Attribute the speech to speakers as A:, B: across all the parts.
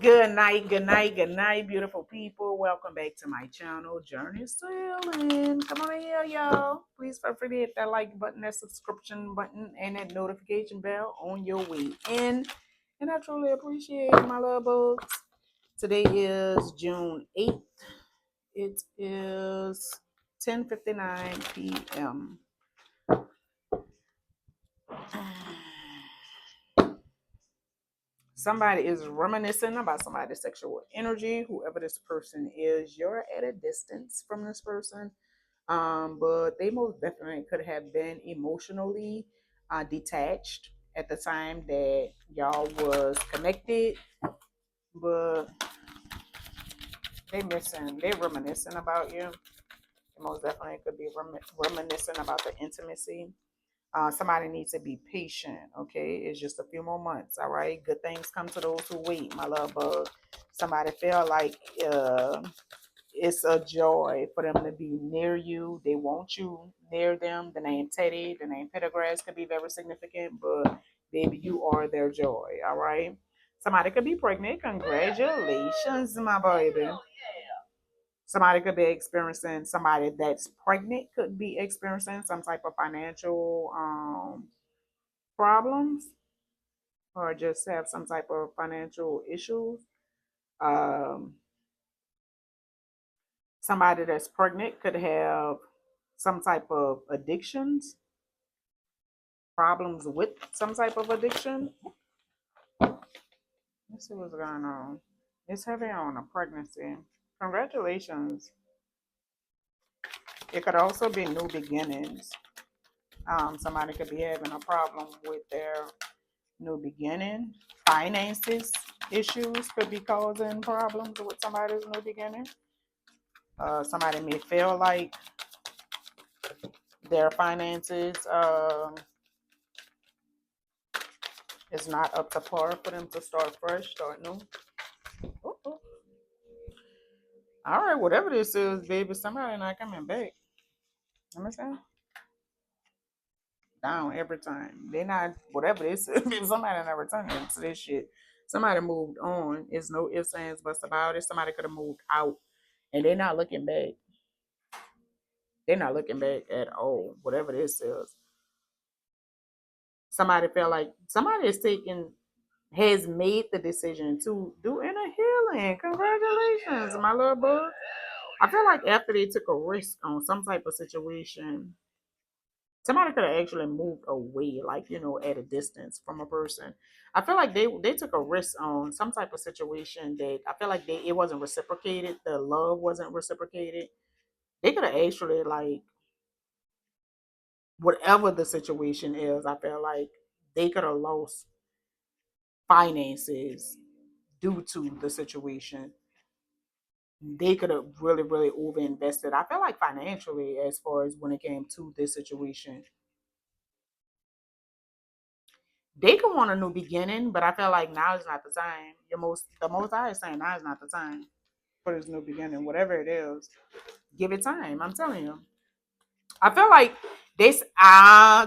A: Good night, good night, good night, beautiful people. Welcome back to my channel, Journey Stealing. Come on in here, y'all. Please feel free to hit that like button, that subscription button, and that notification bell on your way in. And I truly appreciate my love bugs. Today is June 8th. It is 10:59 p.m. Somebody is reminiscing about somebody's sexual energy. Whoever this person is, you're at a distance from this person. But they most definitely could have been emotionally detached at the time that y'all was connected. But they reminiscing about you. They most definitely could be reminiscing about the intimacy. Somebody needs to be patient, okay? It's just a few more months, all right? Good things come to those who wait, my love bug. Somebody feel like it's a joy for them to be near you. They want you near them. The name Teddy, the name Pendergrass could be very significant, but baby, you are their joy, all right? Somebody could be pregnant. Congratulations, my baby. Somebody could be experiencing, somebody that's pregnant could be experiencing some type of financial problems or just have some type of financial issues. Um, Somebody that's pregnant could have some type of addictions, problems with some type of addiction. Let's see what's going on. It's heavy on a pregnancy. Congratulations. It could also be new beginnings. Somebody could be having a problem with their new beginning. Finances issues could be causing problems with somebody's new beginning. Somebody may feel like their finances is not up to par for them to start fresh, start new. Ooh. All right, whatever this is, baby, somebody not coming back. Understand? Down every time. They not whatever this is. Somebody not returning to this shit. Somebody moved on. It's no ifs, ands, buts about it. Somebody could have moved out, and they're not looking back. They're not looking back at all. Whatever this is. Somebody felt like somebody is taking has made the decision to do inner healing. Congratulations, my little bug. I feel like after they took a risk on some type of situation, somebody could have actually moved away, like at a distance from a person. I feel like they took a risk on some type of situation that I feel like it wasn't reciprocated. The love wasn't reciprocated. They could have actually like whatever the situation is. I feel like they could have lost finances due to the situation. They could have really, really over invested. I feel like financially, as far as when it came to this situation, they could want a new beginning, but I feel like now is not the time. The most I is saying now is not the time for this new beginning. Whatever it is, give it time. I'm telling you. I feel like this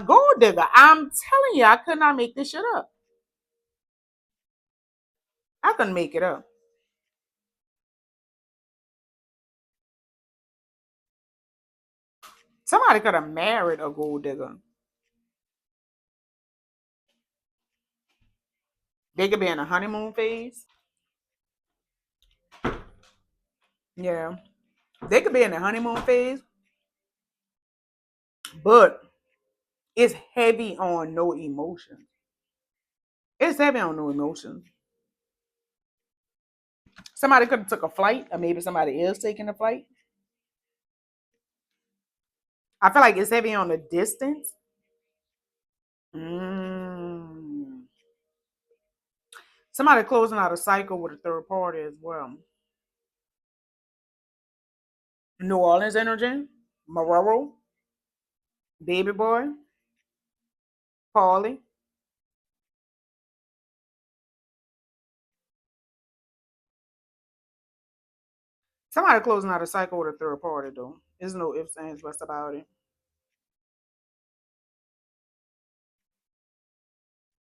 A: gold digger. I'm telling you, I could not make this shit up. I couldn't make it up. Somebody could have married a gold digger. They could be in a honeymoon phase. Yeah. They could be in the honeymoon phase, but it's heavy on no emotions. It's heavy on no emotions. Somebody could have took a flight, or maybe somebody is taking a flight. I feel like it's heavy on the distance. Mm. Somebody closing out a cycle with a third party as well. New Orleans energy, Maroro, Baby Boy, Paulie. Somebody closing out a cycle with a third party though. There's no ifs, ands, buts about it.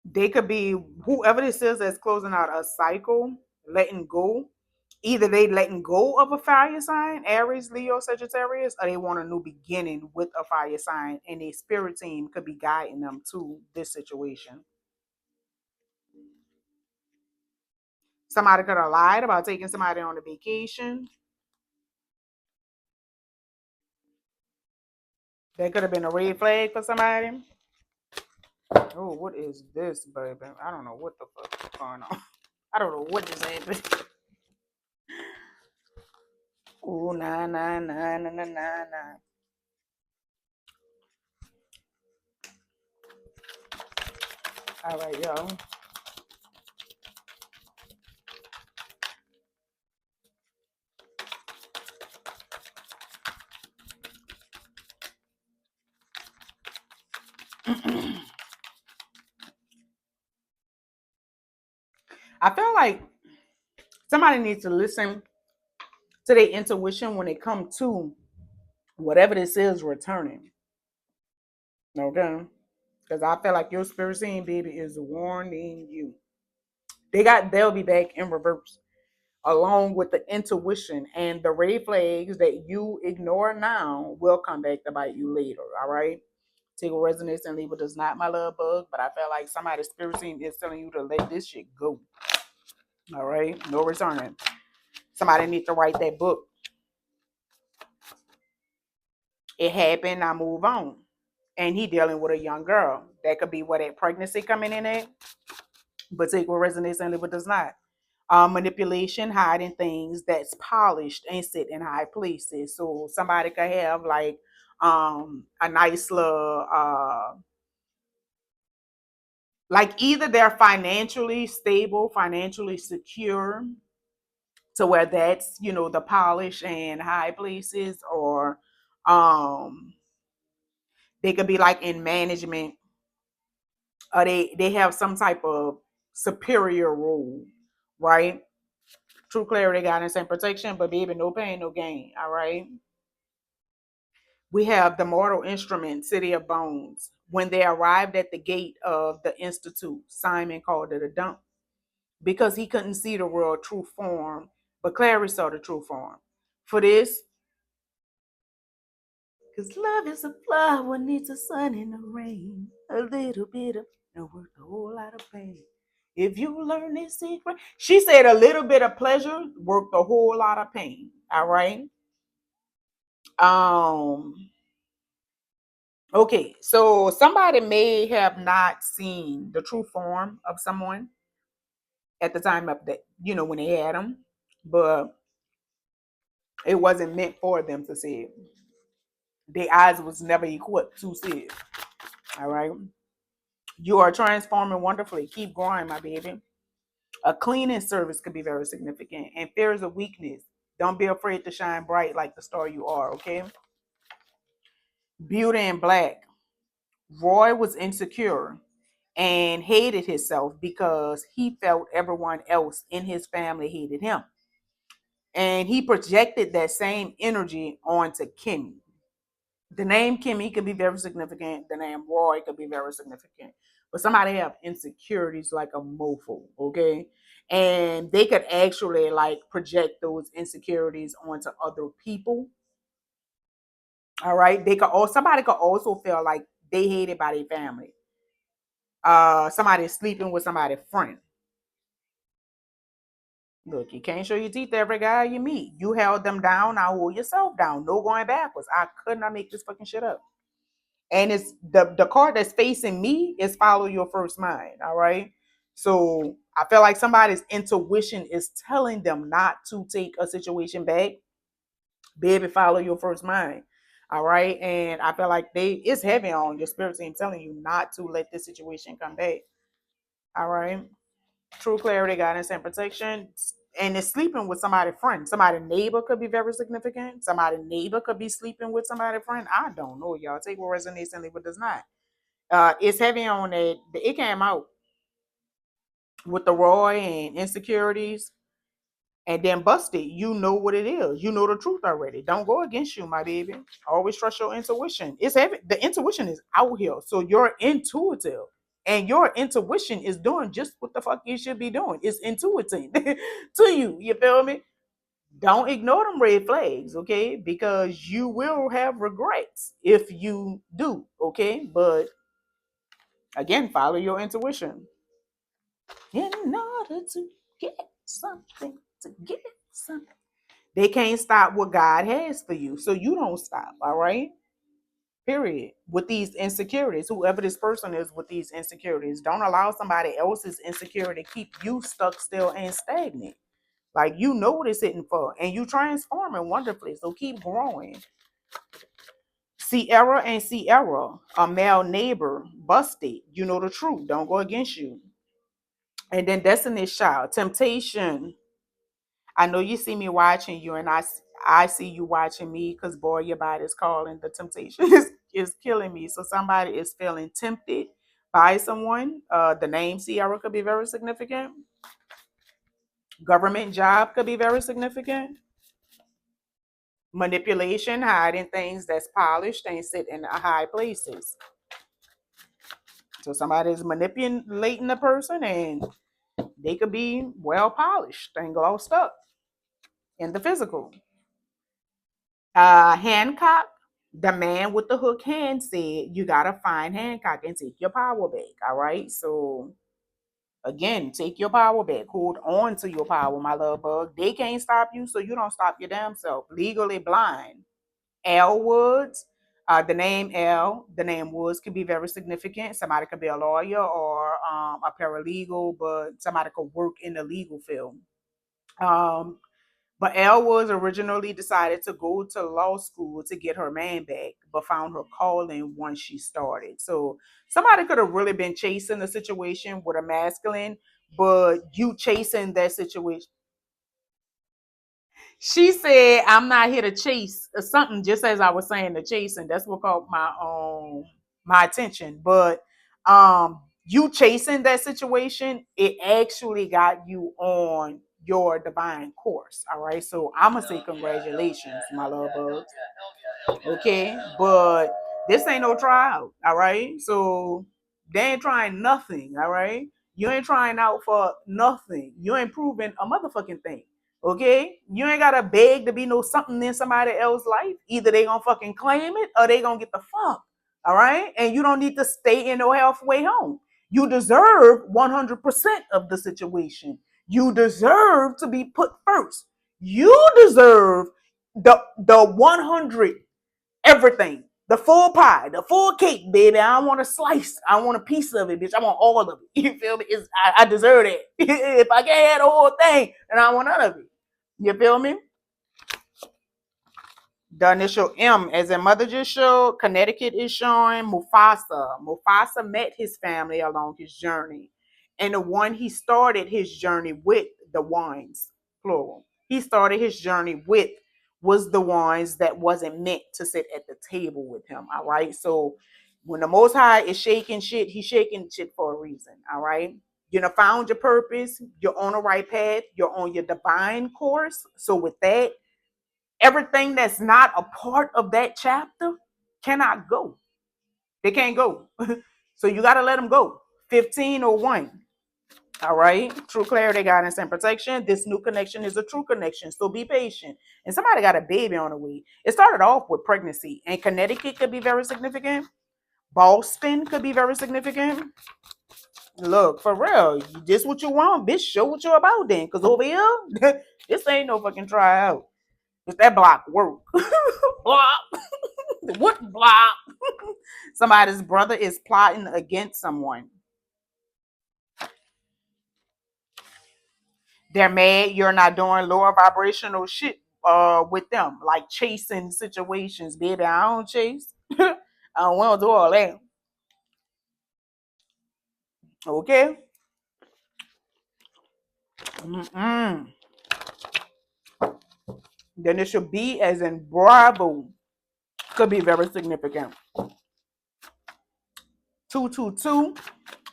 A: They could be whoever this is that's closing out a cycle. letting go. Either they letting go of a fire sign, Aries, Leo, Sagittarius, or they want a new beginning with a fire sign, and a spirit team could be guiding them to this situation. Somebody could have lied about taking somebody on a vacation. That could have been a red flag for somebody. Oh, what is this, baby? I don't know what the fuck is going on. I don't know what just happened. Oh, nah, nah, nah, nah, nah, nah, nah. All right, y'all. I feel like somebody needs to listen to their intuition when it comes to whatever this is returning. Okay? Because I feel like your spirit seeing baby is warning you. They'll be back in reverse. Along with the intuition and the red flags that you ignore now will come back to bite you later. All right. Take resonance and Libra does not, my love bug, but I feel like somebody's spirit team is telling you to let this shit go. All right. No returning. Somebody needs to write that book. It happened, I move on. And he dealing with a young girl. That could be where that pregnancy coming in at. But take resonance and Libra does not. Manipulation, hiding things that's polished and sit in high places. So somebody could have like a nice little like either they're financially stable, financially secure to where that's, the polish and high places, or they could be like in management, or they have some type of superior role, right? True clarity, guidance, and protection, but baby, no pain, no gain. All right. We have the mortal instrument, City of Bones. When they arrived at the gate of the Institute, Simon called it a dump because he couldn't see the world true form, but Clary saw the true form. For this, because love is a flower, needs a sun and the rain, a little bit of no worth, a whole lot of pain. If you learn this secret, she said a little bit of pleasure worked a whole lot of pain. All right. Um, Okay, so somebody may have not seen the true form of someone at the time of that, when they had them, but it wasn't meant for them to see it. Their eyes was never equipped to see it. All right. You are transforming wonderfully. Keep growing, my baby. A cleaning service could be very significant. And fear is a weakness. Don't be afraid to shine bright like the star you are, okay? Beauty in black. Roy was insecure and hated himself because he felt everyone else in his family hated him. And he projected that same energy onto Kimmie. The name Kimmie could be very significant. The name Roy could be very significant. But somebody have insecurities like a mofo, okay? And they could actually like project those insecurities onto other people. All right. Somebody could also feel like they hated by their family. Somebody sleeping with somebody's friend. Look, you can't show your teeth to every guy you meet. You held them down, now hold yourself down. No going backwards. I could not make this fucking shit up. And it's the card that's facing me is follow your first mind. All right. So I feel like somebody's intuition is telling them not to take a situation back. Baby, follow your first mind. All right. And I feel like it's heavy on your spirit team telling you not to let this situation come back. All right. True clarity, guidance, and protection. And it's sleeping with somebody's friend. Somebody neighbor could be very significant. Somebody neighbor could be sleeping with somebody's friend. I don't know, y'all. Take what resonates and leave what does not. It's heavy on it. It came out with the Roy and insecurities and then busted. You know what it is. You know the truth already. Don't go against you, my baby. Always trust your intuition. It's heavy. The intuition is out here. So you're intuitive. And your intuition is doing just what the fuck you should be doing. It's intuiting to you. You feel me? Don't ignore them red flags, okay? Because you will have regrets if you do, okay? But again, follow your intuition. In order to get something, to get something. They can't stop what God has for you. So you don't stop, all right? Period. With these insecurities, whoever this person is with these insecurities, don't allow somebody else's insecurity keep you stuck still and stagnant. Like you know what it's hitting for, and you transforming wonderfully. So keep growing. Ciara, a male neighbor, busted. You know the truth. Don't go against you. And then Destiny's Child, Temptation. I know you see me watching you, and I see you watching me because boy, your body's calling. The temptation is killing me. So somebody is feeling tempted by someone. The name Ciara could be very significant. Government job could be very significant. Manipulation, hiding things that's polished and sit in high places. So somebody is manipulating the person, and they could be well polished and glossed up in the physical. Hancock, the man with the hook hand, said you gotta find Hancock and take your power back. All right. So again, take your power back. Hold on to your power, my love bug. They can't stop you, so you don't stop your damn self. Legally blind. L Woods. The name Woods could be very significant. Somebody could be a lawyer or a paralegal, but somebody could work in the legal field. Um, but Elle was originally decided to go to law school to get her man back, but found her calling once she started. So somebody could have really been chasing the situation with a masculine, but you chasing that situation. She said, "I'm not here to chase something." Just as I was saying, the chasing. That's what caught my attention. But you chasing that situation, it actually got you on your divine course. All right. So I'm gonna say congratulations, my love bugs. Okay, but this ain't no trial. All right. So they ain't trying nothing. All right. You ain't trying out for nothing. You ain't proving a motherfucking thing. Okay, you ain't gotta beg to be no something in somebody else's life. Either they gonna fucking claim it or they gonna get the fuck. All right, and you don't need to stay in no halfway home. You deserve 100% of the situation. You deserve to be put first. You deserve the 100 everything. The full pie, the full cake, baby. I don't want a slice. I want a piece of it, bitch. I want all of it. You feel me? I deserve it. If I can't have the whole thing, then I want none of it. You feel me? The initial M, as in mother just showed, Connecticut is showing Mufasa. Mufasa met his family along his journey. And the one he started his journey with, the ones, plural. He started his journey with was the ones that wasn't meant to sit at the table with him. All right. So when the Most High is shaking shit, he's shaking shit for a reason. All right. You know, found your purpose, you're on the right path, you're on your divine course. So with that, everything that's not a part of that chapter cannot go. They can't go. So you got to let them go. 1501. All right. True clarity, guidance, and protection. This new connection is a true connection. So be patient. And somebody got a baby on the way. It started off with pregnancy. And Connecticut could be very significant. Boston could be very significant. Look, for real. This what you want, bitch. Show what you're about then. Because over here, this ain't no fucking tryout. It's that block work. Block. What block? Somebody's brother is plotting against someone. They're mad you're not doing lower vibrational shit with them, like chasing situations, baby. I don't chase. I don't want to do all that. Okay. Mm-mm. Then it should be as in Bravo. Could be very significant. 222.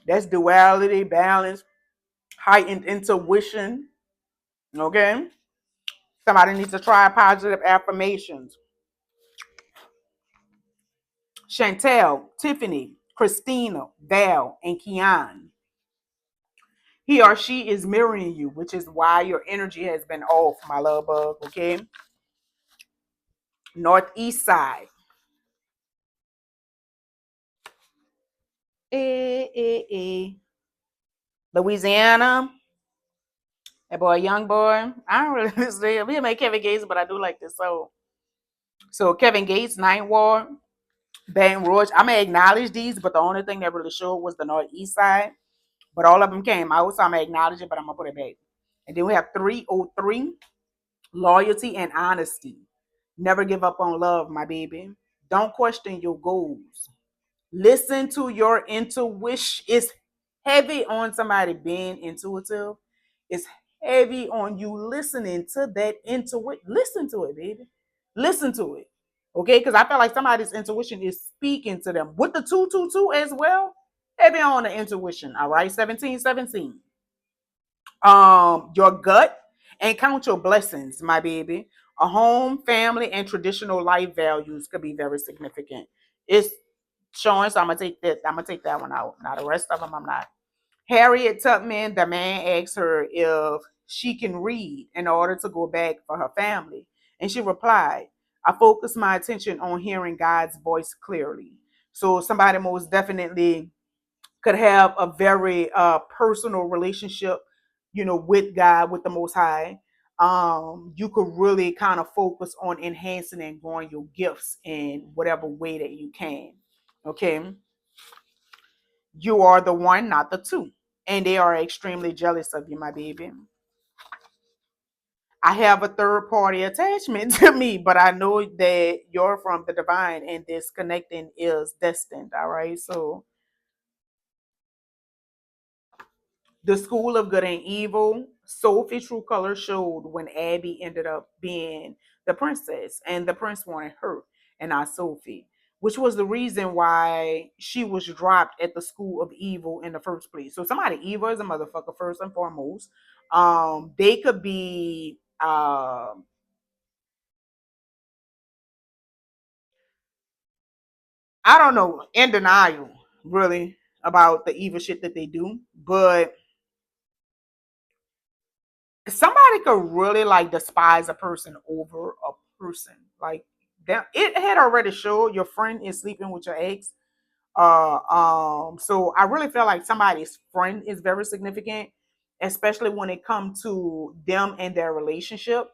A: That's duality, balance, heightened intuition. Okay. Somebody needs to try positive affirmations. Shantel, Tiffany, Christina, Val, and Keyonn. He or she is mirroring you, which is why your energy has been off, my love bug, okay? Northeast side. Louisiana. That boy, young boy. I don't really listen. We make Kevin Gates, but I do like this. So Kevin Gates, Ninth Ward, Baton Rouge. I'm gonna acknowledge these, but the only thing that really showed was the Northeast side. But all of them came out, so I'm gonna acknowledge it, but I'm gonna put it back. And then we have 303, loyalty and honesty. Never give up on love, my baby. Don't question your goals. Listen to your intuition. It's heavy on somebody being intuitive. It's heavy on you listening to that intuition. Listen to it, baby. Listen to it. Okay? Because I feel like somebody's intuition is speaking to them. With the 222 as well, heavy on the intuition. All right, 1717. Your gut and count your blessings, my baby. A home, family, and traditional life values could be very significant. It's showing, so I'm gonna take that. I'm gonna take that one out. Now the rest of them, I'm not. Harriet Tubman, the man asked her if she can read in order to go back for her family, and she replied, "I focus my attention on hearing God's voice clearly." So somebody most definitely could have a very personal relationship, with God, with the Most High. You could really kind of focus on enhancing and growing your gifts in whatever way that you can. Okay, you are the one, not the two, and they are extremely jealous of you, my baby. I have a third party attachment to me, but I know that you're from the divine, and this connecting is destined. All right, so the School of Good and Evil, Sophie true color showed when Abby ended up being the princess, and the prince wanted her and not Sophie, which was the reason why she was dropped at the School of Evil in the first place. So somebody evil is a motherfucker first and foremost. They could be I don't know, in denial, really, about the evil shit that they do, but somebody could really like despise a person over a person. Like that, it had already showed your friend is sleeping with your ex. So I really feel like somebody's friend is very significant, especially when it comes to them and their relationship.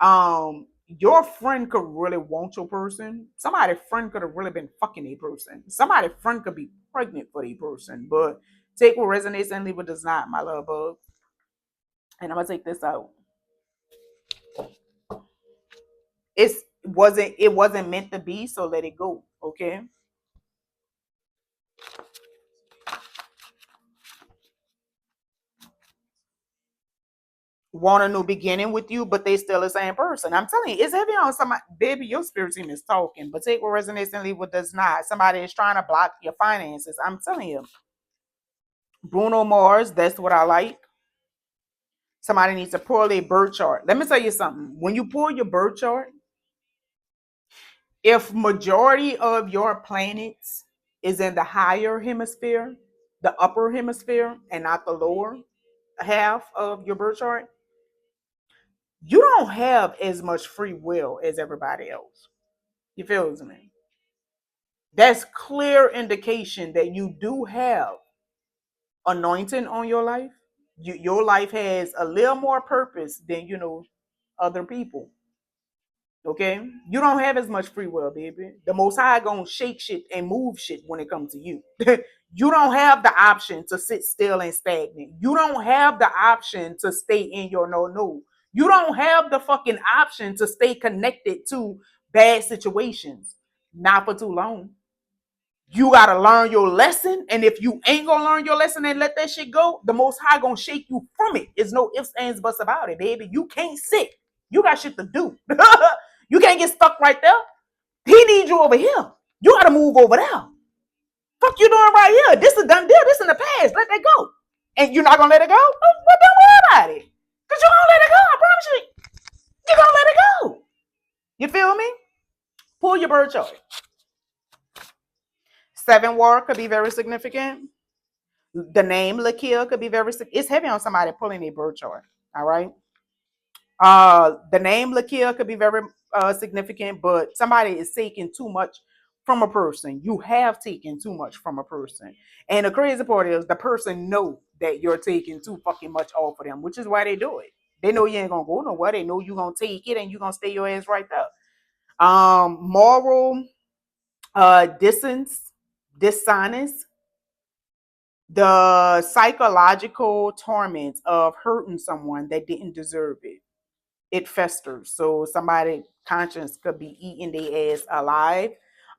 A: Your friend could really want your person. Somebody's friend could have really been fucking a person. Somebody's friend could be pregnant for a person, but take what resonates and leave what does not, my love bug. And I'm gonna take this out. It wasn't meant to be, so let it go. Okay. Want a new beginning with you, but they still the same person. I'm telling you, it's heavy on somebody. Baby, your spirit team is talking, but take what resonates and leave what does not. Somebody is trying to block your finances. I'm telling you. Bruno Mars, that's what I like. Somebody needs to pull a birth chart. Let me tell you something. When you pull your birth chart, if majority of your planets is in the higher hemisphere, the upper hemisphere, and not the lower half of your birth chart, you don't have as much free will as everybody else. You feel me? That's clear indication that you do have anointing on your life. Your life has a little more purpose than other people. Okay, you don't have as much free will, baby. The Most High gonna shake shit and move shit when it comes to you. You don't have the option to sit still and stagnant. You don't have the option to stay in your no. You don't have the fucking option to stay connected to bad situations. Not for too long. You gotta learn your lesson, and if you ain't gonna learn your lesson and let that shit go, the Most High gonna shake you from it. There's no ifs, ands, buts about it, baby. You can't sit. You got shit to do. You can't get stuck right there. He needs you over here. You gotta move over there. Fuck you doing right here? This is a done deal. This in the past. Let that go. And you're not gonna let it go? Well, don't worry about it. Cause you're gonna let it go. I promise you. You're gonna let it go. You feel me? Pull your bird chart. Seven war could be very significant. The name Lakeyah could be very. It's heavy on somebody pulling a birth chart. All right. The name Lakeyah could be very significant, but somebody is taking too much from a person. You have taken too much from a person, and the crazy part is the person know that you're taking too fucking much off of them, which is why they do it. They know you ain't gonna go nowhere. They know you gonna take it, and you gonna stay your ass right there. Moral dishonest, the psychological torment of hurting someone that didn't deserve it. It festers. So somebody conscience could be eating their ass alive.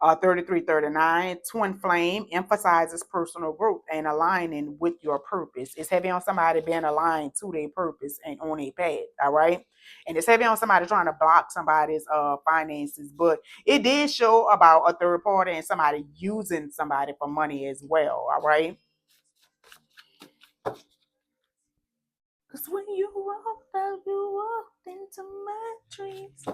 A: 3339, twin flame emphasizes personal growth and aligning with your purpose. It's heavy on somebody being aligned to their purpose and on a path. All right. And it's heavy on somebody trying to block somebody's finances. But it did show about a third party and somebody using somebody for money as well. All right. Cause when you walked out, you walked into my dreams.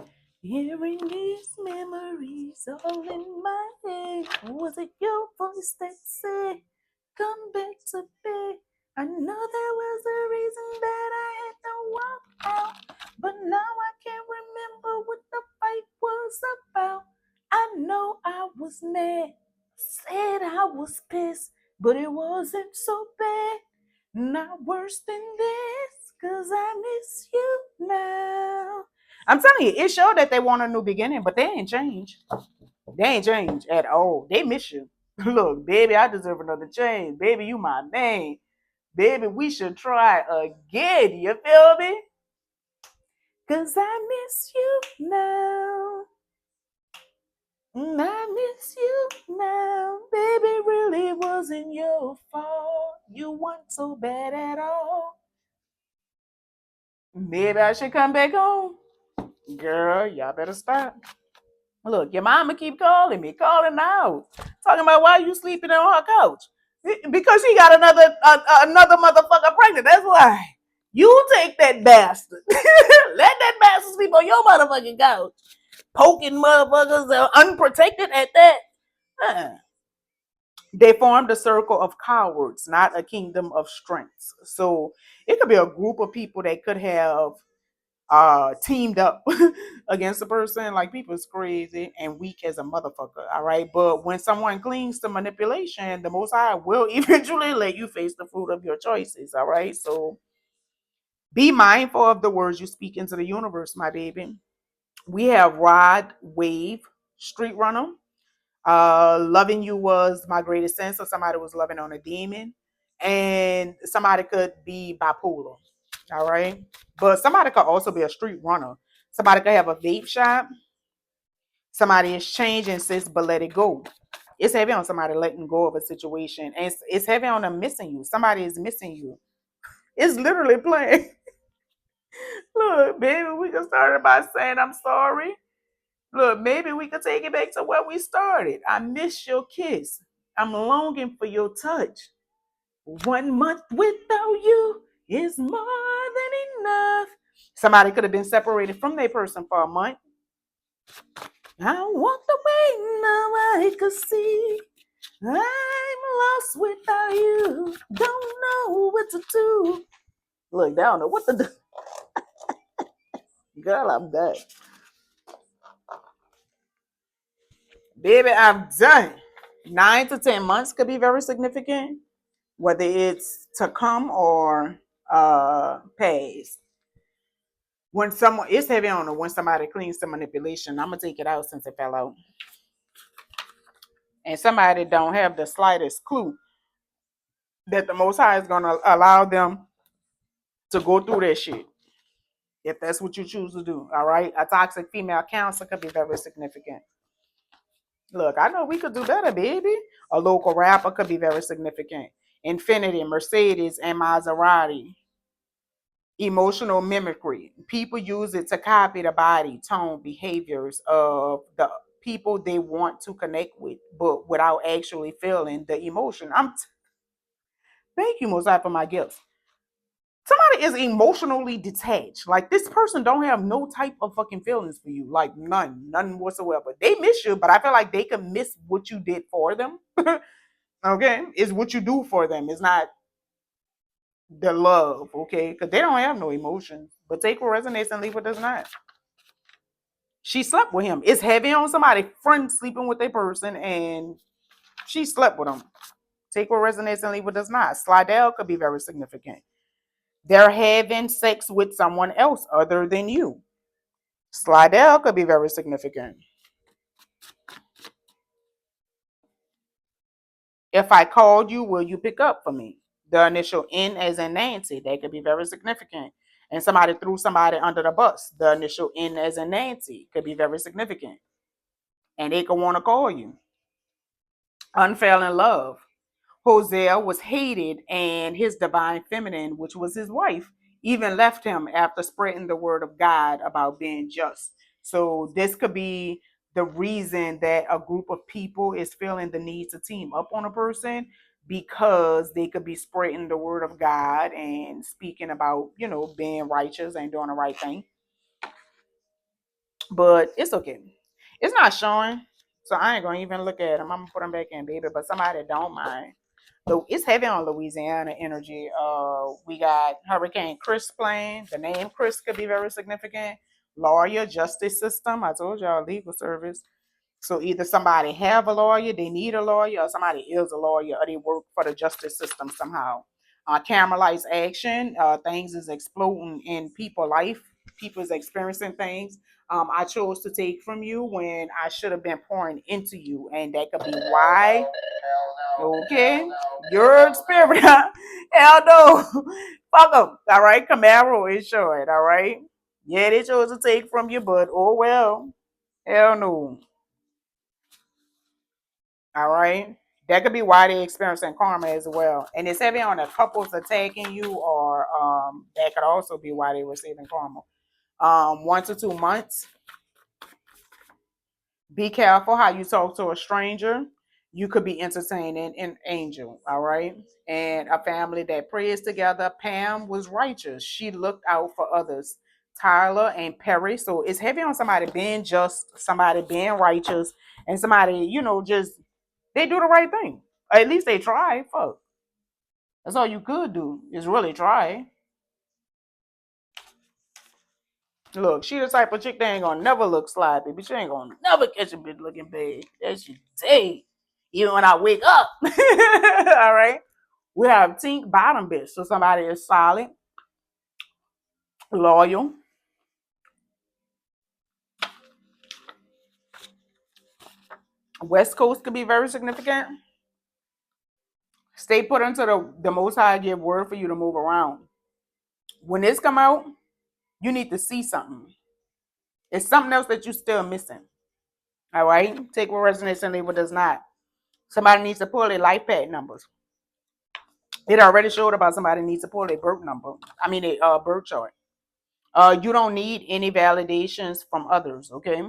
A: Hearing these memories all in my head. Was it your voice that said, come back to bed? I know there was a reason that I had to walk out, but now I can't remember what the fight was about. I know I was mad, said I was pissed, but it wasn't so bad. Not worse than this, cause I miss you now. I'm telling you, it showed that they want a new beginning, but they ain't changed. They ain't changed at all. They miss you. Look, baby, I deserve another change. Baby, you my man. Baby, we should try again. You feel me? Cause I miss you now. I miss you now. Baby, really wasn't your fault. You weren't so bad at all. Maybe I should come back home. Girl, y'all better stop. Look, your mama keep calling me, calling out, talking about why you sleeping on her couch. Because she got another motherfucker pregnant. That's why. You take that bastard. Let that bastard sleep on your motherfucking couch. Poking motherfuckers unprotected at that. Uh-uh. They formed a circle of cowards, not a kingdom of strengths. So it could be a group of people that could have teamed up against a person. Like, people's crazy and weak as a motherfucker. All right. But when someone clings to manipulation, the Most High will eventually let you face the fruit of your choices. All right. So be mindful of the words you speak into the universe, my baby. We have Rod Wave, Street Runner. Loving you was my greatest sense. So somebody was loving on a demon, and somebody could be bipolar. All right. But somebody could also be a street runner. Somebody could have a vape shop. Somebody is changing sis, but let it go. It's heavy on somebody letting go of a situation. And it's heavy on them missing you. Somebody is missing you. It's literally playing. Look, baby, we can start by saying I'm sorry. Look, maybe we could take it back to where we started. I miss your kiss. I'm longing for your touch. 1 month without you is more than enough. Somebody could have been separated from their person for a month. I walked away, now I could see. I'm lost without you. Don't know what to do. Look, they don't know what to do. Girl, I'm done. Baby, I'm done. 9 to 10 months could be very significant, whether it's to come or past. When someone, it's heavy on it when somebody cleans to manipulation. I'm gonna take it out since it fell out. And somebody don't have the slightest clue that the Most High is gonna allow them to go through that shit. If that's what you choose to do, all right? A toxic female counselor could be very significant. Look, I know we could do better, baby. A local rapper could be very significant. Infinity, Mercedes, and Mozerotti. Emotional mimicry. People use it to copy the body, tone, behaviors of the people they want to connect with, but without actually feeling the emotion. Thank you, Mosiah, for my gifts. Somebody is emotionally detached. Like, this person don't have no type of fucking feelings for you. Like, none whatsoever. They miss you, but I feel like they can miss what you did for them. Okay, it's what you do for them. It's not the love, okay? Because they don't have no emotions. But take what resonates and leave what does not. She slept with him. It's heavy on somebody friend sleeping with a person, and she slept with him. Take what resonates and leave what does not. Slidell could be very significant. They're having sex with someone else other than you. Slidell could be very significant. If I called you, will you pick up for me? The initial N as in Nancy, that could be very significant. And somebody threw somebody under the bus. The initial N as in Nancy could be very significant. And they could want to call you. Unfailing love. Hosea was hated, and his divine feminine, which was his wife, even left him after spreading the word of God about being just. So this could be the reason that a group of people is feeling the need to team up on a person, because they could be spreading the word of God and speaking about, being righteous and doing the right thing. But it's okay. It's not showing. So I ain't gonna even look at them. I'm gonna put them back in, baby. But somebody don't mind. So it's heavy on Louisiana energy. We got Hurricane Chris playing. The name Chris could be very significant. Lawyer, justice system. I told y'all, legal service. So either somebody have a lawyer, they need a lawyer, or somebody is a lawyer, or they work for the justice system somehow. Camera lights action. Things is exploding in people life. People is experiencing things. I chose to take from you when I should have been pouring into you, and that could be why. Okay, your spirit. Hell no. Fuck them. All right, Camaro is short. All right. Yeah, they chose to take from you, but oh well. Hell no. All right. That could be why they're experiencing karma as well. And it's heavy on the couples attacking you, or that could also be why they're receiving karma. 1 to 2 months. Be careful how you talk to a stranger. You could be entertaining an angel, all right? And a family that prays together. Pam was righteous. She looked out for others. Tylor and Perry. So it's heavy on somebody being just, somebody being righteous, and somebody, just they do the right thing. Or at least they try. Fuck. That's all you could do, is really try. Look, she the type of chick that ain't gonna never look sloppy, but she ain't gonna never catch a bitch looking bad. That's your day. Even when I wake up. All right. We have tink bottom bitch. So somebody is solid, loyal. West Coast could be very significant. Stay put until the Most High give word for you to move around. When this come out, you need to see something. It's something else that you still missing. All right. Take what resonates and leave what does not. Somebody needs to pull their life path numbers. It already showed about somebody needs to pull their birth number. I mean, a birth chart. You don't need any validations from others. Okay.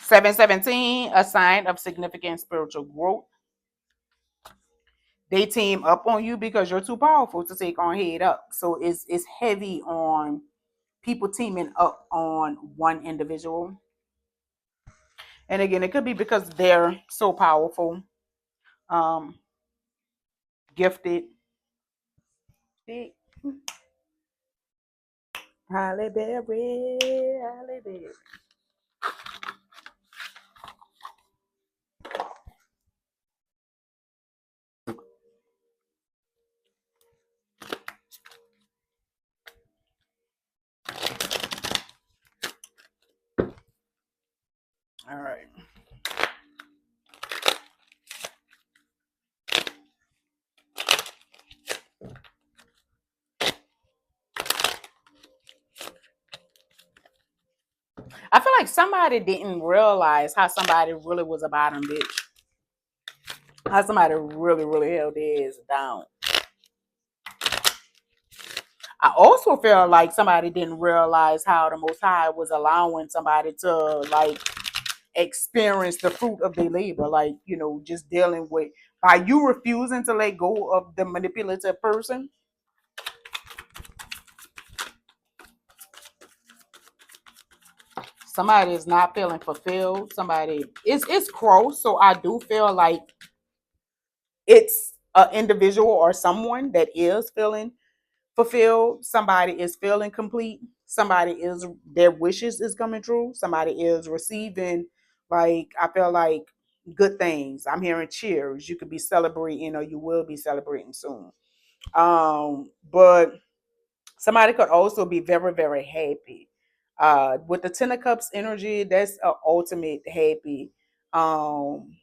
A: 717, a sign of significant spiritual growth. They team up on you because you're too powerful to take on head up. So it's heavy on people teaming up on one individual. And again, it could be because they're so powerful, gifted. Halle Berry, Halle Berry. All right. I feel like somebody didn't realize how somebody really was a bottom bitch. How somebody really, really held their ass down. I also feel like somebody didn't realize how the Most High was allowing somebody to, like, experience the fruit of their labor, like, just dealing with, by you refusing to let go of the manipulative person. Somebody is not feeling fulfilled. Somebody it's close. So I do feel like it's an individual or someone that is feeling fulfilled. Somebody is feeling complete. Somebody is, their wishes is coming true. Somebody is receiving, like, I feel like, good things. I'm hearing cheers. You could be celebrating, or you will be celebrating soon. But somebody could also be very, very happy. With the Ten of Cups energy, that's an ultimate happy um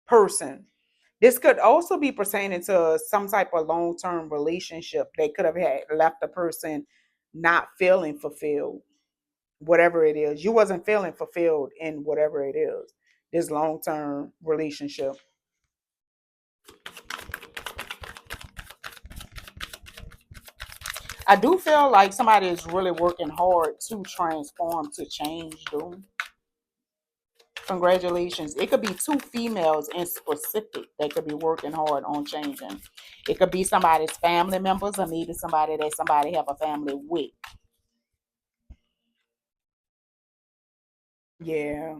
A: person. This could also be pertaining to some type of long-term relationship. They could have had left the person not feeling fulfilled, whatever it is. You wasn't feeling fulfilled in whatever it is. This long-term relationship. I do feel like somebody is really working hard to transform, to change, though. Congratulations. It could be two females in specific that could be working hard on changing. It could be somebody's family members, or maybe somebody that somebody have a family with. Yeah.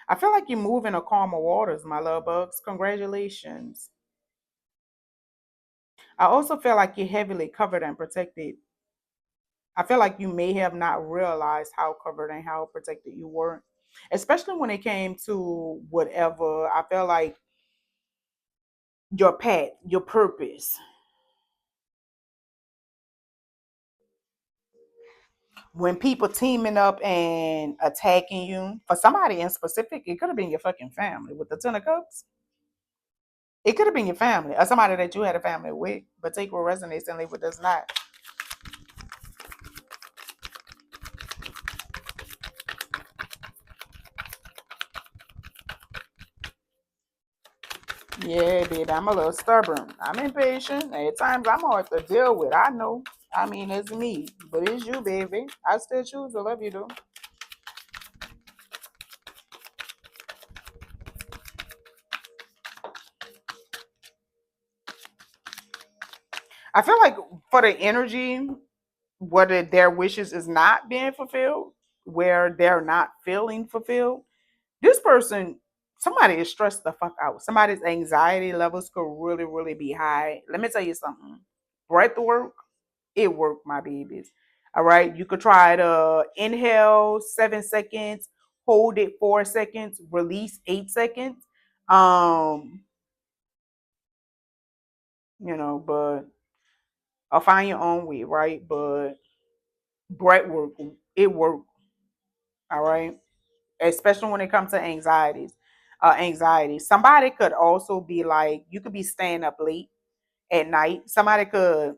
A: I feel like you're moving to calmer waters, my love bugs. Congratulations. I also feel like you're heavily covered and protected. I feel like you may have not realized how covered and how protected you were, especially when it came to whatever. I feel like your path, your purpose. When people teaming up and attacking you, for somebody in specific, it could have been your fucking family with the Ten of Cups. It could have been your family or somebody that you had a family with, but take what resonates and leave what does not. Yeah, baby, I'm a little stubborn. I'm impatient. At times, I'm hard to deal with. I know. I mean, it's me, but it's you, baby. I still choose to love you, though. I feel like for the energy, whether their wishes is not being fulfilled, where they're not feeling fulfilled, this person, somebody is stressed the fuck out. Somebody's anxiety levels could really, really be high. Let me tell you something. Breath work, it worked, my babies. All right. You could try to inhale 7 seconds, hold it 4 seconds, release 8 seconds. Um, but I'll find your own way, right? But breath work, it worked. All right. Especially when it comes to anxiety. Somebody could also be like, you could be staying up late at night. Somebody could,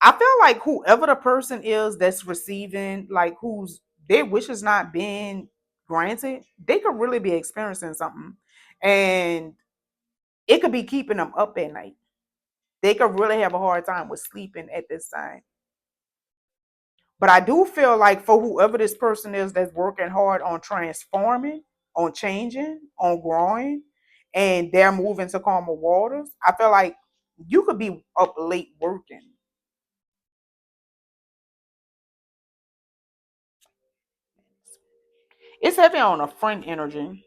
A: I feel like whoever the person is that's receiving, like, whose their wish is not being granted, they could really be experiencing something. And it could be keeping them up at night. They could really have a hard time with sleeping at this time. But I do feel like for whoever this person is that's working hard on transforming, on changing, on growing, and they're moving to calmer waters, I feel like you could be up late working. It's heavy on a friend energy.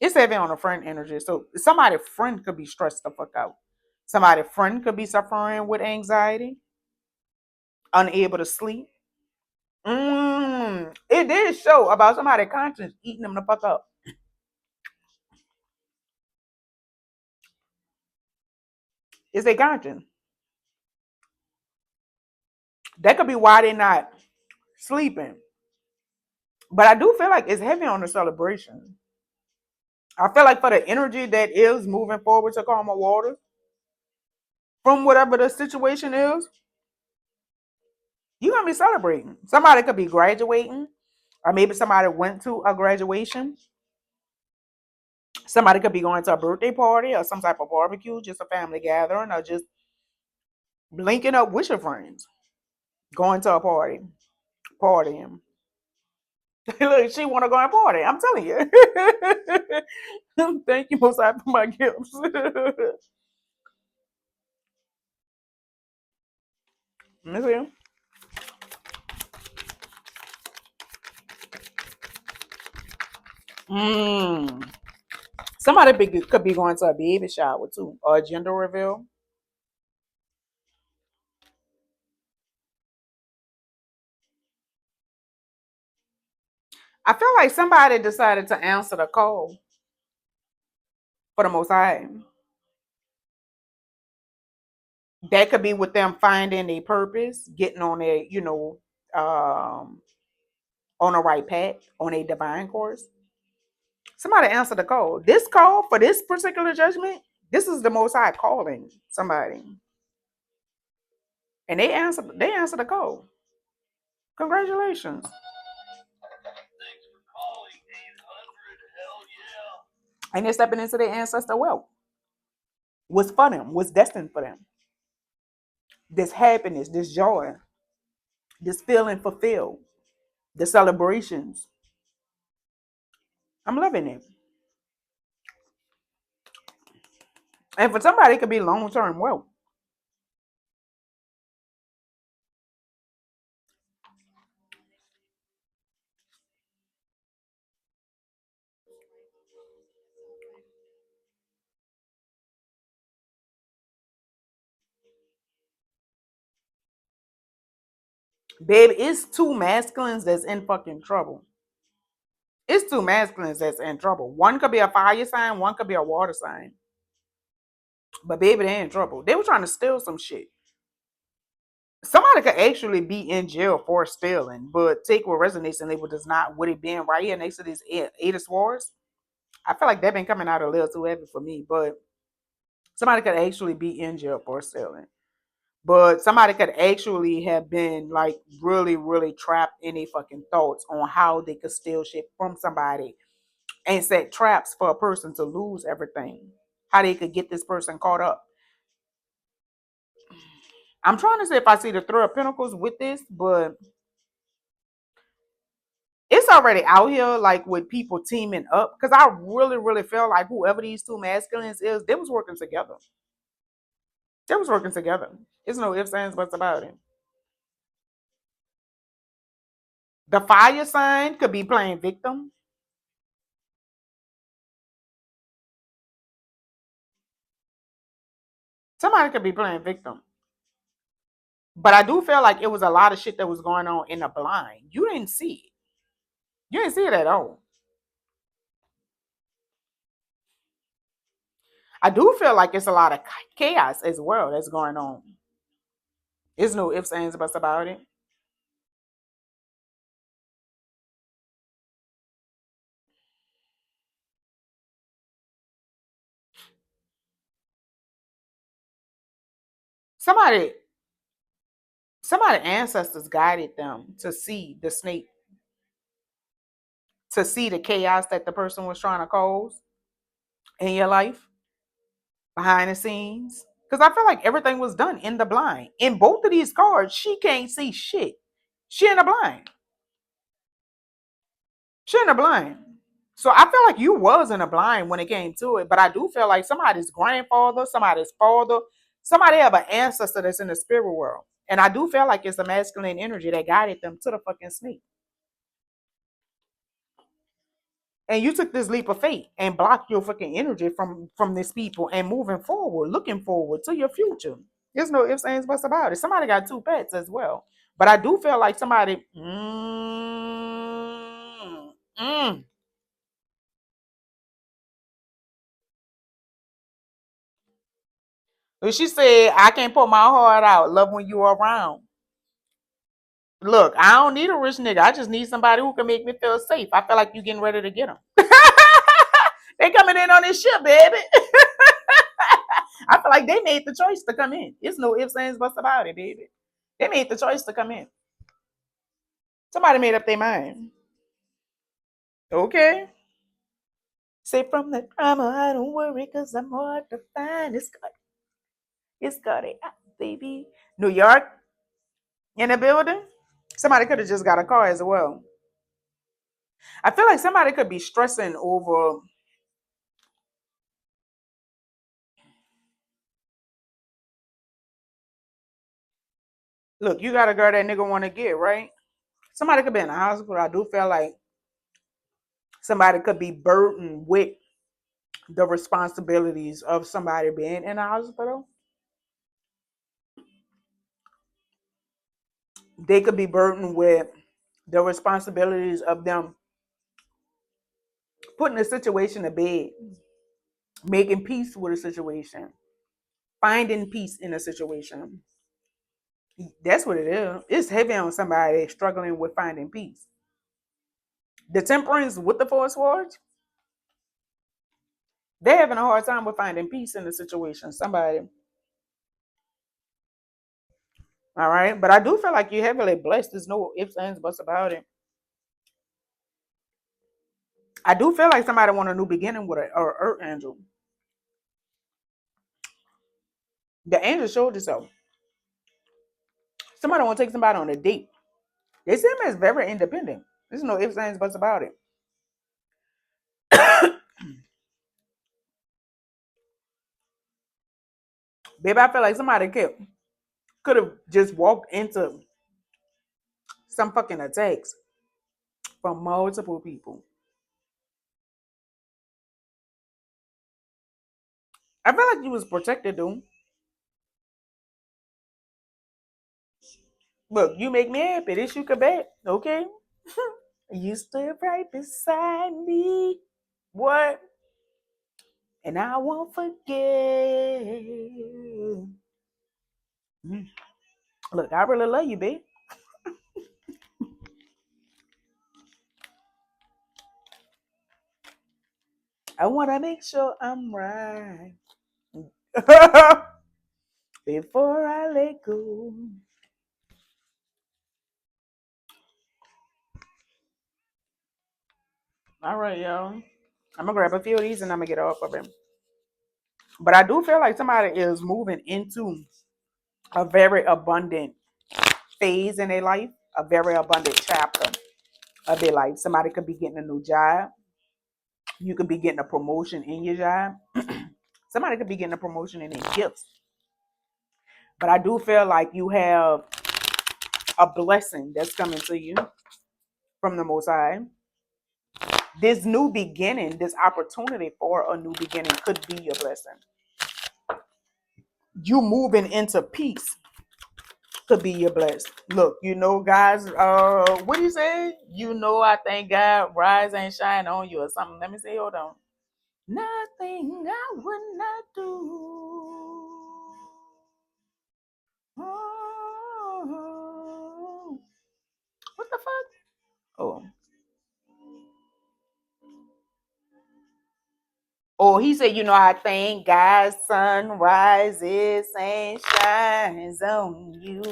A: It's heavy on a friend energy. So somebody friend could be stressed the fuck out. Somebody friend could be suffering with anxiety, unable to sleep. It did show about somebody conscience eating them the fuck up. It's their conscience. That could be why they're not sleeping. But I do feel like it's heavy on the celebration. I feel like for the energy that is moving forward to calmer waters, from whatever the situation is, you're gonna be celebrating. Somebody could be graduating, or maybe somebody went to a graduation. Somebody could be going to a birthday party or some type of barbecue, just a family gathering, or just linking up with your friends, going to a party, partying. Look, she want to go and party. I'm telling you. Thank you, Most High, for my gifts. Let me see. Mm. Could be going to a baby shower too, or a gender reveal. I feel like somebody decided to answer the call for the Most High. That could be with them finding a purpose, getting on a, um, on a right path, on a divine course. Somebody answer the call. This call for this particular judgment, this is the Most High calling somebody, and they answer the call. Congratulations. And they're stepping into their ancestor wealth. What's for them? What's destined for them? This happiness, this joy, this feeling fulfilled, the celebrations. I'm loving it. And for somebody, it could be long-term wealth. Baby, it's two masculines that's in fucking trouble. It's two masculines that's in trouble. One could be a fire sign, one could be a water sign. But baby, they in trouble. They were trying to steal some shit. Somebody could actually be in jail for stealing, but take what resonates and label does not. Would it being right here next to this eight of swords? I feel like that been coming out a little too heavy for me, but somebody could actually be in jail for stealing. But somebody could actually have been like really, really trapped in their fucking thoughts on how they could steal shit from somebody and set traps for a person to lose everything. How they could get this person caught up. I'm trying to see if I see the Three of Pentacles with this, but it's already out here, like with people teaming up. Because I really, really feel like whoever these two masculines is, they was working together. They was working together. There's no ifs, ands, buts about it. The fire sign could be playing victim. Somebody could be playing victim. But I do feel like it was a lot of shit that was going on in the blind. You didn't see it. You didn't see it at all. I do feel like it's a lot of chaos as well that's going on. There's no ifs, ands, buts about it. Somebody, somebody ancestors guided them to see the snake, to see the chaos that the person was trying to cause in your life behind the scenes. Because I feel like everything was done in the blind. In both of these cards, she can't see shit. She in the blind. She in the blind. So I feel like you was in a blind when it came to it, but I do feel like somebody's grandfather, somebody's father, somebody have an ancestor that's in the spirit world. And I do feel like it's the masculine energy that guided them to the fucking snake. And you took this leap of faith and blocked your fucking energy from this people and moving forward, looking forward to your future. There's no ifs, ands, buts about it. Somebody got two pets as well. But I do feel like somebody she said, I can't put my heart out. Love when you are around. Look, I don't need a rich nigga. I just need somebody who can make me feel safe. I feel like you getting ready to get them. They coming in on this ship, baby. I feel like they made the choice to come in. It's no ifs, ands, buts about it, baby. They made the choice to come in. Somebody made up their mind. Okay. Say from the drama, I don't worry, cause I'm hard to find. It's got it, baby. New York in the building. Somebody could have just got a car as well. I feel like somebody could be stressing over. Look, you got a girl that nigga want to get, right? Somebody could be in the hospital. I do feel like somebody could be burdened with the responsibilities of somebody being in the hospital. They could be burdened with the responsibilities of them putting a situation to bed, making peace with a situation, finding peace in a situation. That's what it is. It's heavy on somebody struggling with finding peace. The temperance with the four swords, they're having a hard time with finding peace in the situation. Somebody, all right. But I do feel like you're heavily blessed. There's no ifs, ands, buts about it. I do feel like somebody want a new beginning with an earth angel. The angel showed itself. Somebody want to take somebody on a date. They see him as very independent. There's no ifs, ands, buts about it. Baby, I feel like somebody could have just walked into some fucking attacks from multiple people. I feel like you was protected, dude. Look, you make me happy. This you could bet, okay? You stood right beside me. What? And I won't forget. Mm. Look, I really love you, babe. I want to make sure I'm right before I let go. All right, y'all. I'm gonna grab a few of these and I'm gonna get off of him. But I do feel like somebody is moving into a very abundant phase in their life, a very abundant chapter of their life. Somebody could be getting a new job. You could be getting a promotion in your job. Somebody could be getting a promotion in their gifts. But I do feel like you have a blessing that's coming to you from the Most High. This new beginning, this opportunity for a new beginning could be a blessing. You moving into peace could be your blessing. Look, guys, what do you say? I thank God rise and shine on you or something. Let me see, hold on. Nothing I would not do. Oh, what the fuck? Oh. Oh, he said, I thank God sun rises and shines on you.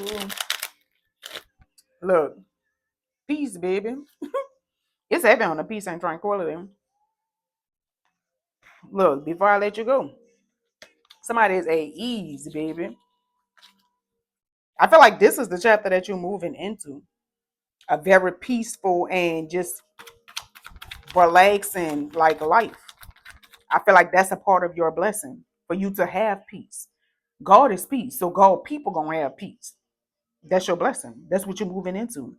A: Look, peace, baby. It's heavy on the peace and tranquility. Look, before I let you go, somebody is at ease, baby. I feel like this is the chapter that you're moving into. A very peaceful and just relaxing like life. I feel like that's a part of your blessing for you to have peace. God is peace. So God people gonna have peace. That's your blessing. That's what you're moving into.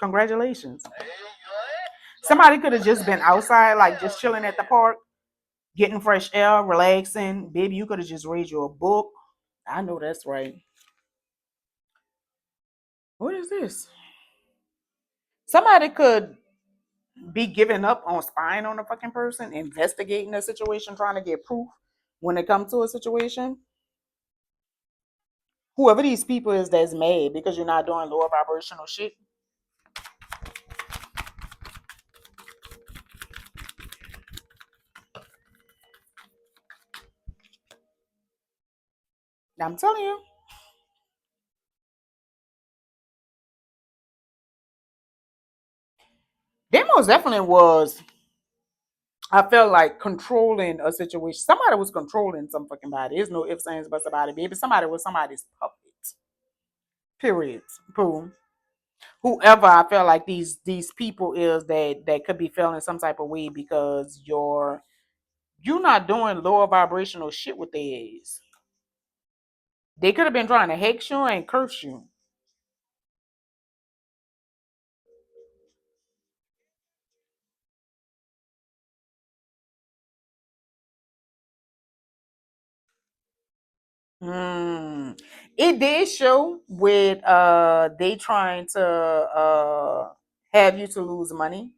A: Congratulations. Somebody could have just been outside, like just chilling at the park, getting fresh air, relaxing. Baby, you could have just read your book. I know that's right. What is this? Somebody could be giving up on spying on a fucking person, investigating a situation, trying to get proof when it comes to a situation. Whoever these people is that's mad because you're not doing lower vibrational shit. I'm telling you. They most definitely was, I felt like controlling a situation. Somebody was controlling some fucking body. There's no ifs, ands, buts about it, baby. Somebody was somebody's puppet. Period. Boom. Whoever I feel like these people is that could be feeling some type of way because you're not doing lower vibrational shit with their ass. They could have been trying to hex you and curse you. Hmm. It did show with they trying to have you to lose money.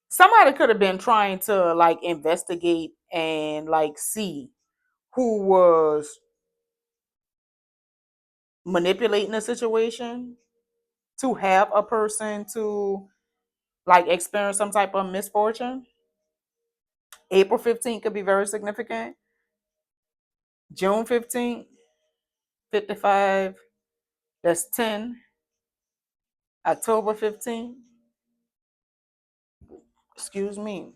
A: Somebody could have been trying to like investigate and like see who was manipulating the situation to have a person to like experience some type of misfortune. April 15th could be very significant. June 15th, 55, that's 10. October 15th, excuse me.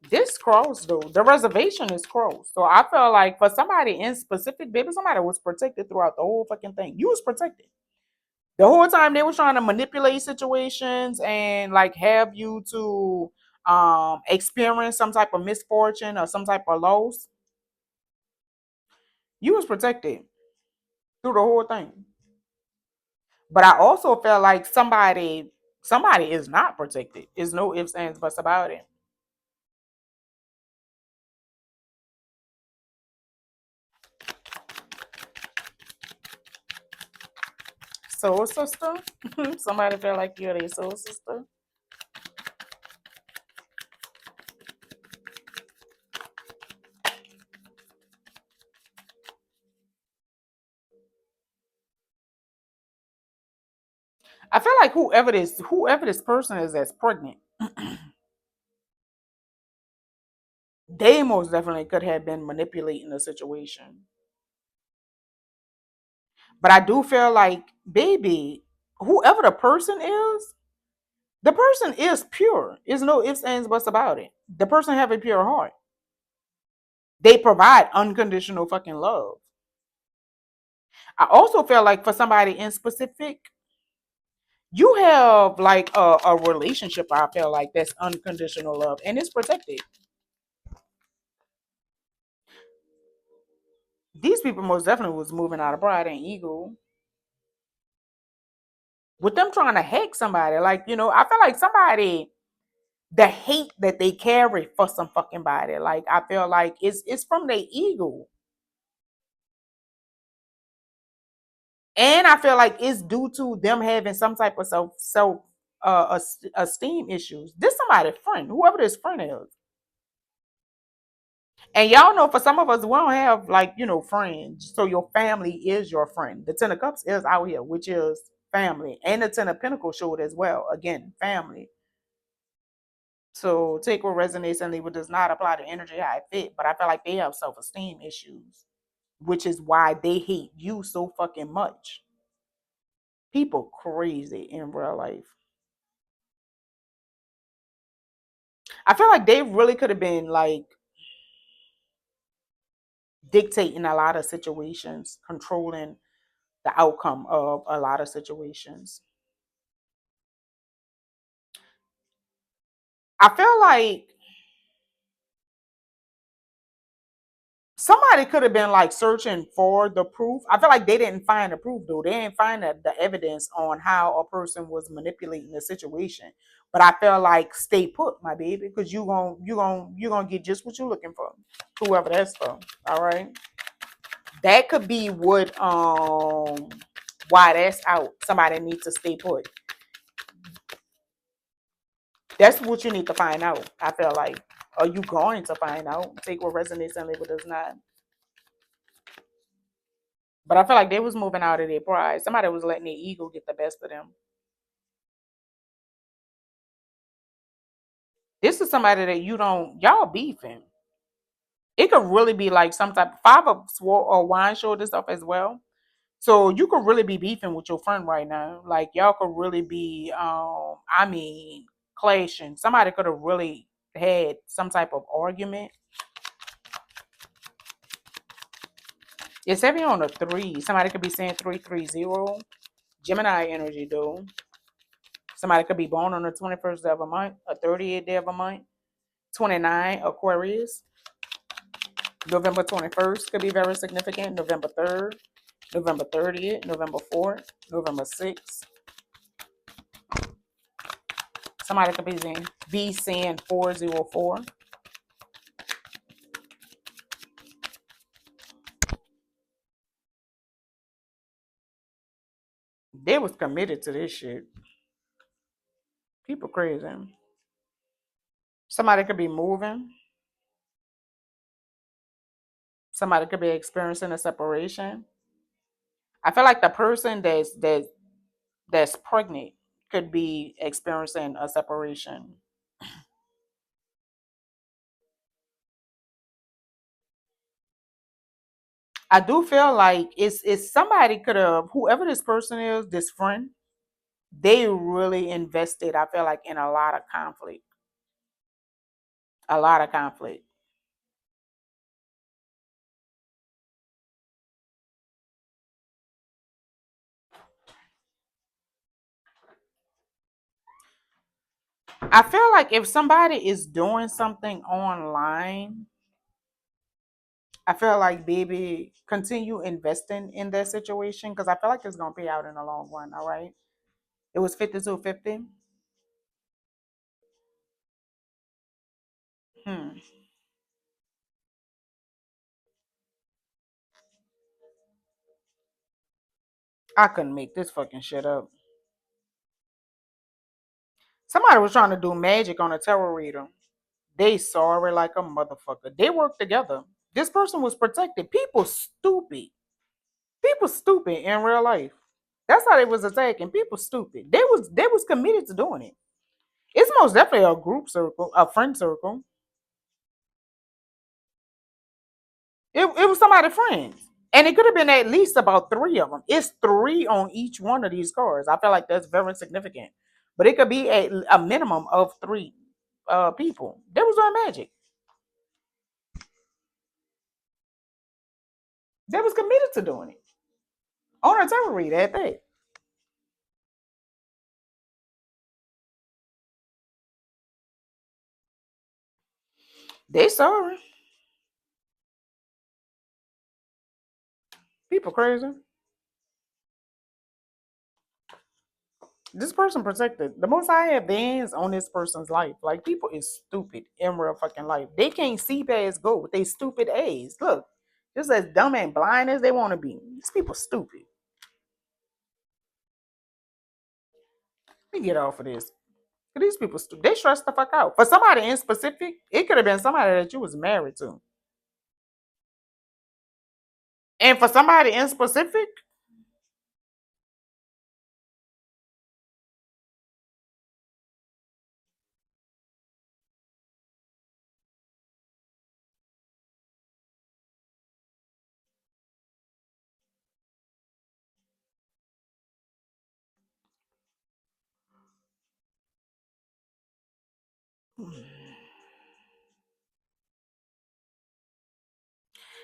A: This crossed though. The reservation is crossed. So I felt like for somebody in specific, baby, somebody was protected throughout the whole fucking thing. You was protected. The whole time they were trying to manipulate situations and like have you to experience some type of misfortune or some type of loss. You was protected through the whole thing. But I also felt like somebody is not protected. There's no ifs, ands, buts about it. Soul sister. Somebody feel like you're their soul sister. I feel like whoever this person is that's pregnant, they most definitely could have been manipulating the situation. But I do feel like, baby, whoever the person is pure. There's no ifs, ands, buts about it. The person have a pure heart. They provide unconditional fucking love. I also feel like for somebody in specific, you have like a relationship. I feel like that's unconditional love and it's protected. These people most definitely was moving out of pride and ego with them trying to hack somebody. Like, I feel like somebody, the hate that they carry for some fucking body, like I feel like it's from their ego. And I feel like it's due to them having some type of esteem issues. This somebody's friend, whoever this friend is. And y'all know for some of us, we don't have like, friends. So your family is your friend. The Ten of Cups is out here, which is family. And the Ten of Pentacles showed as well. Again, family. So take what resonates and leave what does not apply to energy how it fit. But I feel like they have self-esteem issues, which is why they hate you so fucking much. People crazy in real life. I feel like they really could have been like dictating a lot of situations, controlling the outcome of a lot of situations. I feel like somebody could have been like searching for the proof. I feel like they didn't find the proof though. They didn't find the evidence on how a person was manipulating the situation. But I feel like stay put, my baby, because you gonna get just what you're looking for, whoever that's for. All right, that could be what why that's out. Somebody needs to stay put. That's what you need to find out. I feel like. Are you going to find out? Take what resonates and leave what does not. But I feel like they was moving out of their pride. Somebody was letting their ego get the best of them. This is somebody that y'all beefing. It could really be like some type of five of sword or wine showed this up as well. So you could really be beefing with your friend right now. Like y'all could really be, I mean, clashing. Somebody could have really had some type of argument. It's heavy on the 3. Somebody could be saying 330. Gemini energy, though. Somebody could be born on the 21st day of a month, a 38th day of a month. 29, Aquarius. November 21st could be very significant. November 3rd, November 30th, November 4th, November 6th. Somebody could be saying 404. They was committed to this shit. People crazy. Somebody could be moving. Somebody could be experiencing a separation. I feel like the person that's pregnant could be experiencing a separation. I do feel like it's somebody could have, whoever this person is, this friend, they really invested, I feel like, in a lot of conflict. A lot of conflict. I feel like if somebody is doing something online, I feel like baby continue investing in that situation because I feel like it's gonna pay out in the long run. All right. It was 5250. Hmm. I couldn't make this fucking shit up. Somebody was trying to do magic on a tarot reader. They sorry like a motherfucker. They worked together. This person was protected. People stupid. People stupid in real life. That's how they was attacking. People stupid. They was committed to doing it. It's most definitely a group circle, a friend circle. It was somebody's friends. And it could have been at least about 3 of them. It's 3 on each one of these cards. I feel like that's very significant. But it could be a minimum of 3 people. They was on magic. They was committed to doing it. On a tarot read at that. They sorry. People crazy. This person protected. The most I have bands on this person's life. Like people is stupid in real fucking life. They can't see past go with they stupid A's. Look, just as dumb and blind as they want to be. These people stupid. Let me get off of this. These people stupid. They stress the fuck out. For somebody in specific, it could have been somebody that you was married to. And for somebody in specific,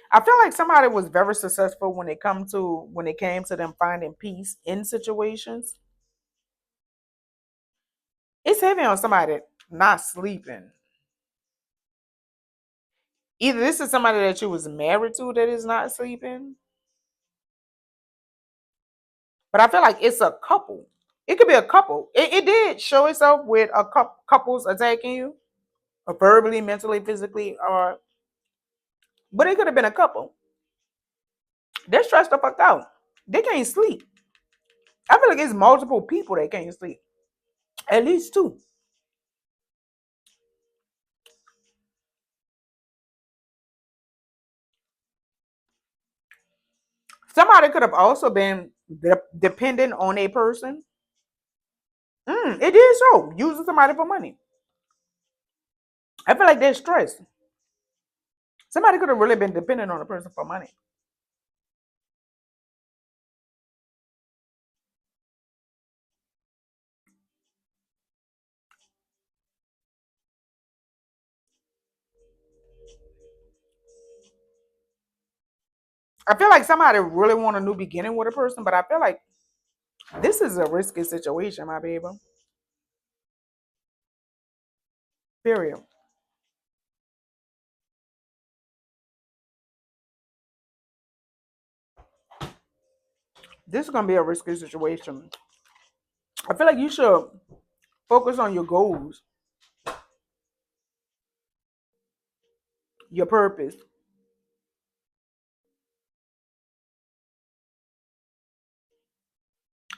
A: I feel like somebody was very successful when it came to them finding peace in situations. It's heavy on somebody not sleeping. Either this is somebody that you was married to that is not sleeping, but I feel like it's a couple. It could be a couple. It did show itself with a couples attacking you, or verbally, mentally, physically, or but it could have been a couple. They're stressed the fuck out. They can't sleep. I feel like it's multiple people that can't sleep. At least 2. Somebody could have also been dependent on a person. It did show using somebody for money. I feel like they're stressed. Somebody could have really been dependent on a person for money. I feel like somebody really want a new beginning with a person, but I feel like this is a risky situation, my baby. Period. This is gonna be a risky situation. I feel like you should focus on your goals, your purpose.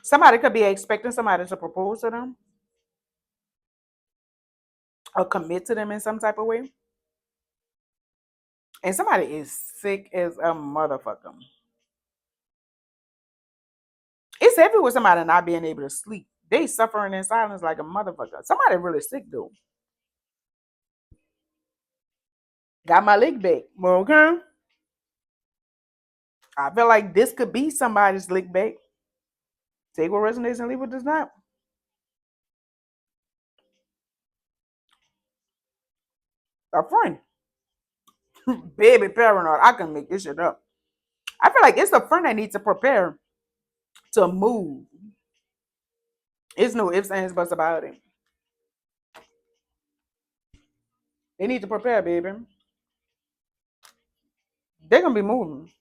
A: Somebody could be expecting somebody to propose to them or commit to them in some type of way. And somebody is sick as a motherfucker. It's heavy with somebody not being able to sleep. They suffering in silence like a motherfucker. Somebody really sick though. Got my leg back. Okay. I feel like this could be somebody's leg back. Take what resonates and leave what does not. A friend. Baby paranoid. I can make this shit up. I feel like it's a friend that needs to prepare to move. It's no ifs, ands, buts about it. They need to prepare, baby. They're gonna be moving.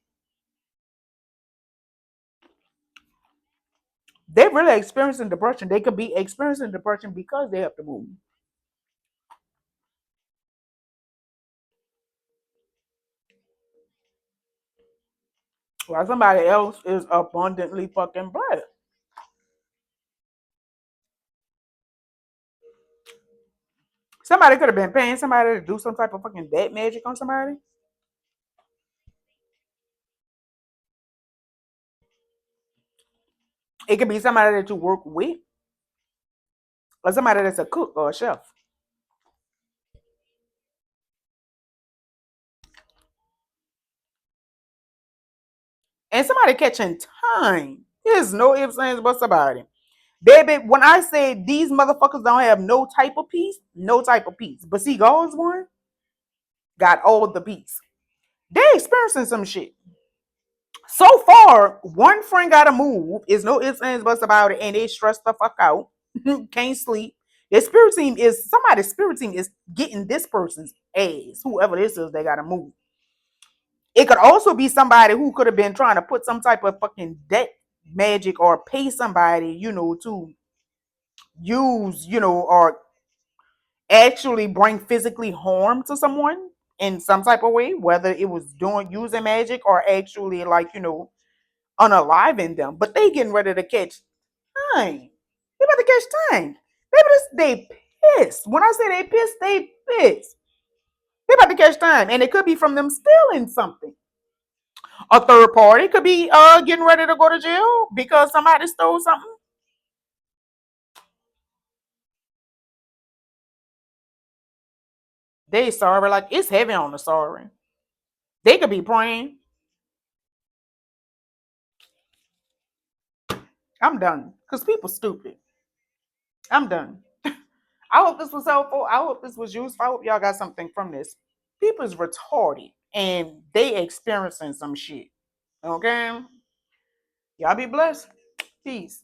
A: They're really experiencing depression. They could be experiencing depression because they have to move. While somebody else is abundantly fucking blessed. Somebody could have been paying somebody to do some type of fucking debt magic on somebody. It could be somebody that you work with, or somebody that's a cook or a chef. And somebody catching time. There's no ifs, ands, buts about it. Baby, when I say these motherfuckers don't have no type of peace, no type of peace. But see, God's one got all the peace. They experiencing some shit. So far, one friend gotta move. Is no ifs, ands, buts about it, and they stressed the fuck out. Can't sleep. Their spirit team is somebody's spirit team is getting this person's ass. Whoever this is, they gotta move. It could also be somebody who could have been trying to put some type of fucking debt magic or pay somebody, to use, or actually bring physically harm to someone in some type of way, whether it was doing using magic or actually like, unaliving them. But they getting ready to catch time. They about to catch time. Maybe they pissed. When I say they pissed, they pissed. They about to catch time. And it could be from them stealing something. A third party could be getting ready to go to jail because somebody stole something. They sorry, like it's heavy on the sorry. They could be praying. I'm done. Because people stupid. I'm done. I hope this was helpful. I hope this was useful. I hope y'all got something from this. People's retarded and they experiencing some shit. Okay? Y'all be blessed. Peace.